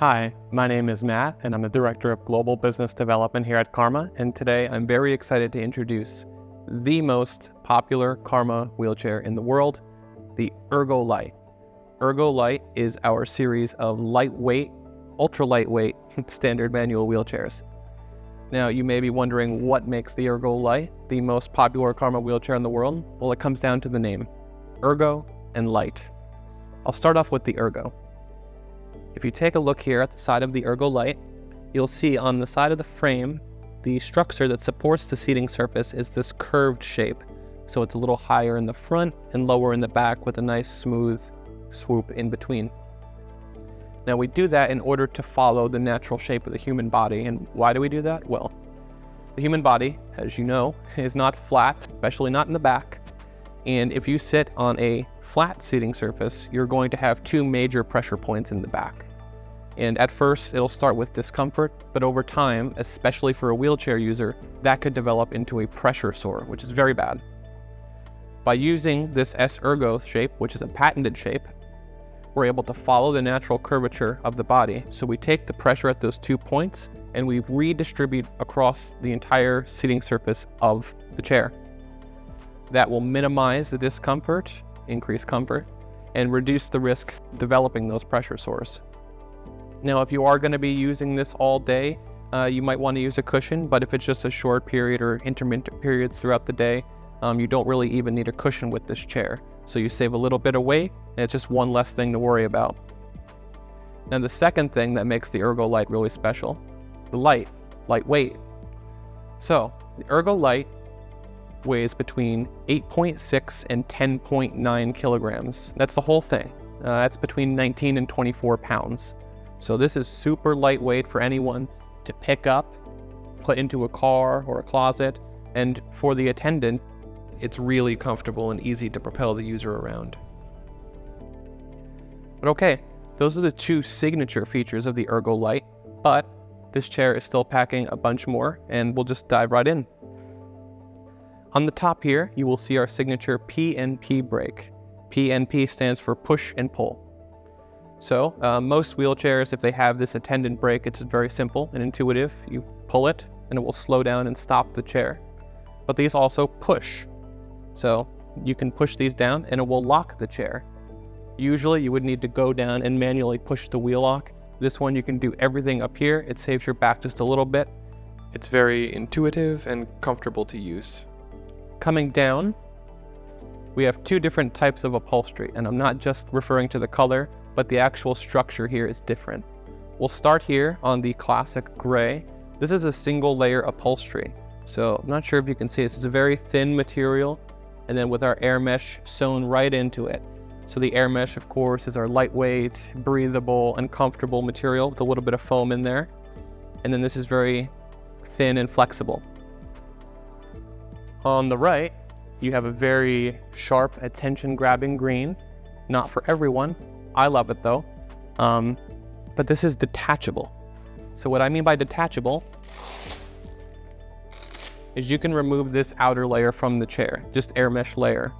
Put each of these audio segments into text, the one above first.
Hi, my name is Matt, and I'm the Director of Global Business Development here at Karma, and today I'm very excited to introduce the most popular Karma wheelchair in the world, the Ergo Lite. Ergo Lite is our series of lightweight, ultra-lightweight standard manual wheelchairs. Now, you may be wondering what makes the Ergo Lite the most popular Karma wheelchair in the world. Well, it comes down to the name, Ergo and Lite. I'll start off with the Ergo. If you take a look here at the side of the Ergo Lite, you'll see on the side of the frame, the structure that supports the seating surface is this curved shape. So it's a little higher in the front and lower in the back with a nice smooth swoop in between. Now we do that in order to follow the natural shape of the human body. And why do we do that? Well, the human body, as you know, is not flat, especially not in the back. And if you sit on a flat seating surface, you're going to have two major pressure points in the back. And at first, it'll start with discomfort, but over time, especially for a wheelchair user, that could develop into a pressure sore, which is very bad. By using this S-Ergo shape, which is a patented shape, we're able to follow the natural curvature of the body. So we take the pressure at those 2 points and we redistribute across the entire seating surface of the chair. That will minimize the discomfort, increase comfort, and reduce the risk of developing those pressure sores. Now, if you are going to be using this all day, you might want to use a cushion, but if it's just a short period or intermittent periods throughout the day, you don't really even need a cushion with this chair. So you save a little bit of weight, and it's just one less thing to worry about. Now, the second thing that makes the Ergo Lite really special, the lightweight. So the Ergo Lite weighs between 8.6 and 10.9 kilograms. That's the whole thing. That's between 19 and 24 pounds. So this is super lightweight for anyone to pick up, put into a car or a closet, and for the attendant, it's really comfortable and easy to propel the user around. But okay, those are the two signature features of the Ergo Lite, but this chair is still packing a bunch more, and we'll just dive right in. On the top here, you will see our signature PNP brake. PNP stands for push and pull. So most wheelchairs, if they have this attendant brake, it's very simple and intuitive. You pull it and it will slow down and stop the chair. But these also push. So you can push these down and it will lock the chair. Usually you would need to go down and manually push the wheel lock. This one you can do everything up here. It saves your back just a little bit. It's very intuitive and comfortable to use. Coming down, we have two different types of upholstery, and I'm not just referring to the color, but the actual structure here is different. We'll start here on the classic gray. This is a single layer upholstery. So I'm not sure if you can see this. It's a very thin material, and then with our air mesh sewn right into it. So the air mesh, of course, is our lightweight, breathable, and comfortable material with a little bit of foam in there. And then this is very thin and flexible. On the right, you have a very sharp, attention-grabbing green. Not for everyone. I love it though. But this is detachable. So what I mean by detachable is you can remove this outer layer from the chair, just air mesh layer.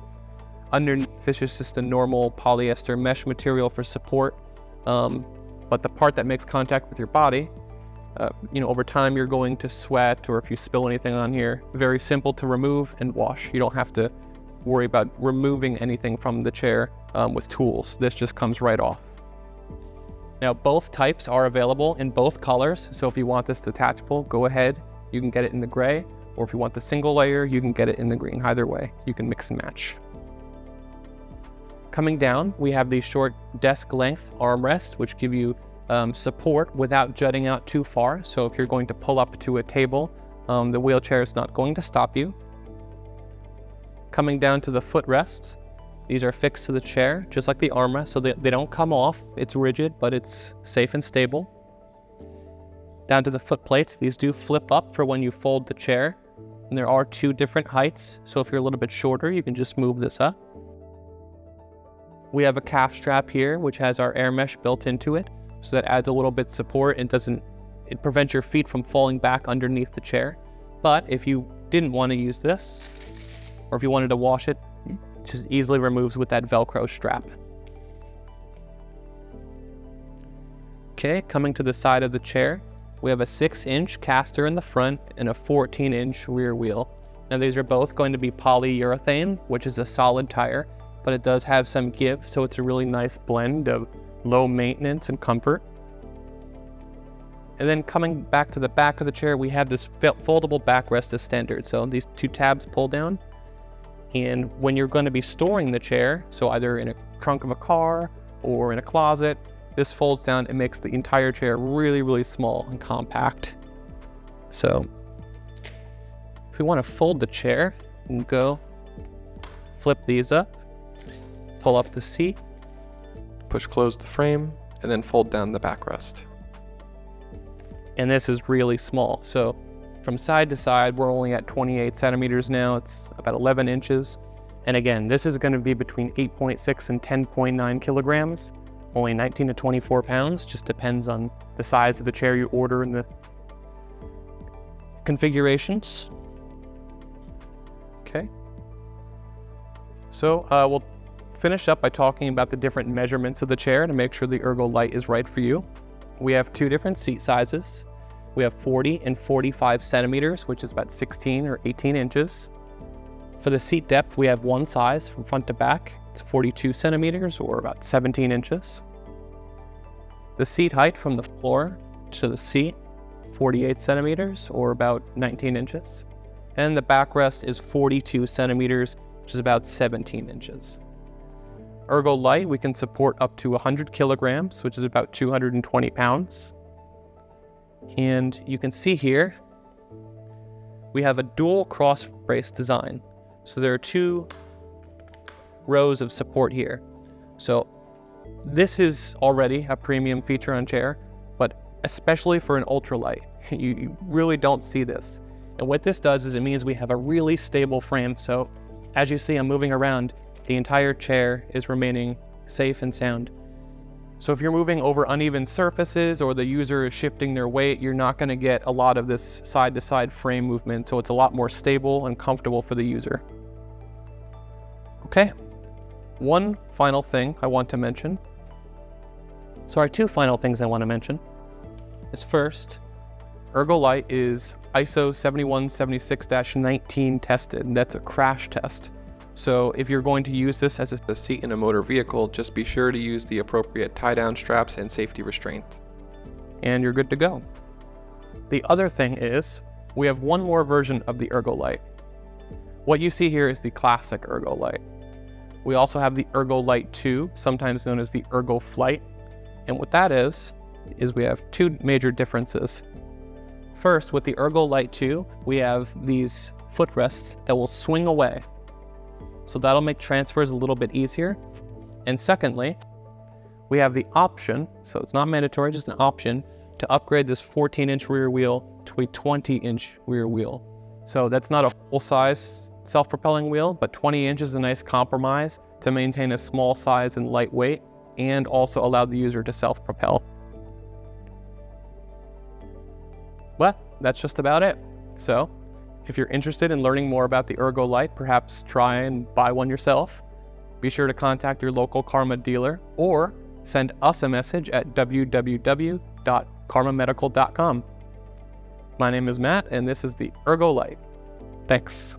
Underneath, this is just a normal polyester mesh material for support. But the part that makes contact with your body, over time you're going to sweat, or if you spill anything on here, very simple to remove and wash. You don't have to worry about removing anything from the chair with tools. This just comes right off. Now, both types are available in both colors. So if you want this detachable, go ahead. You can get it in the gray, or if you want the single layer, you can get it in the green. Either way, you can mix and match. Coming down, we have the short desk length armrests, which give you support without jutting out too far. So if you're going to pull up to a table, the wheelchair is not going to stop you. Coming down to the footrests, these are fixed to the chair, just like the armrest, so they don't come off. It's rigid, but it's safe and stable. Down to the footplates, these do flip up for when you fold the chair, and there are two different heights, so if you're a little bit shorter, you can just move this up. We have a calf strap here, which has our air mesh built into it, so that adds a little bit of support and it prevents your feet from falling back underneath the chair. But if you didn't want to use this, or if you wanted to wash it, just easily removes with that Velcro strap. Okay, coming to the side of the chair, we have a 6-inch caster in the front and a 14-inch rear wheel. Now these are both going to be polyurethane, which is a solid tire, but it does have some give, so it's a really nice blend of low maintenance and comfort. And then coming back to the back of the chair, we have this foldable backrest as standard. So these 2 tabs pull down, and when you're going to be storing the chair, so either in a trunk of a car or in a closet, this folds down and makes the entire chair really, really small and compact. So if we want to fold the chair, we can go flip these up, pull up the seat, push close the frame, and then fold down the backrest. And this is really small. So from side to side, we're only at 28 centimeters now. It's about 11 inches. And again, this is going to be between 8.6 and 10.9 kilograms. Only 19 to 24 pounds, just depends on the size of the chair you order and the configurations. Okay. So we'll finish up by talking about the different measurements of the chair to make sure the Ergo Lite is right for you. We have 2 different seat sizes. We have 40 and 45 centimeters, which is about 16 or 18 inches. For the seat depth, we have 1 size from front to back. It's 42 centimeters or about 17 inches. The seat height from the floor to the seat, 48 centimeters or about 19 inches. And the backrest is 42 centimeters, which is about 17 inches. Ergo Lite, we can support up to 100 kilograms, which is about 220 pounds. And you can see here, we have a dual cross brace design. So there are 2 rows of support here. So this is already a premium feature on chair, but especially for an ultralight, you really don't see this. And what this does is it means we have a really stable frame. So as you see, I'm moving around, the entire chair is remaining safe and sound. So if you're moving over uneven surfaces or the user is shifting their weight, you're not going to get a lot of this side-to-side frame movement. So it's a lot more stable and comfortable for the user. Okay. One final thing I want to mention. Sorry, 2 final things I want to mention. Is first, Ergo Lite is ISO 7176-19 tested, and that's a crash test. So if you're going to use this as a seat in a motor vehicle, just be sure to use the appropriate tie-down straps and safety restraint. And you're good to go. The other thing is, we have one more version of the Ergo Lite. What you see here is the classic Ergo Lite. We also have the Ergo Lite 2, sometimes known as the Ergo Flight. And what that is we have 2 major differences. First, with the Ergo Lite 2, we have these footrests that will swing away. So that'll make transfers a little bit easier. And secondly, we have the option, so it's not mandatory, just an option, to upgrade this 14-inch rear wheel to a 20-inch rear wheel. So that's not a full-size self-propelling wheel, but 20 inches is a nice compromise to maintain a small size and lightweight, and also allow the user to self-propel. Well, that's just about it. So, if you're interested in learning more about the Ergo Lite, perhaps try and buy one yourself. Be sure to contact your local Karma dealer or send us a message at www.karmamedical.com. My name is Matt, and this is the Ergo Lite. Thanks.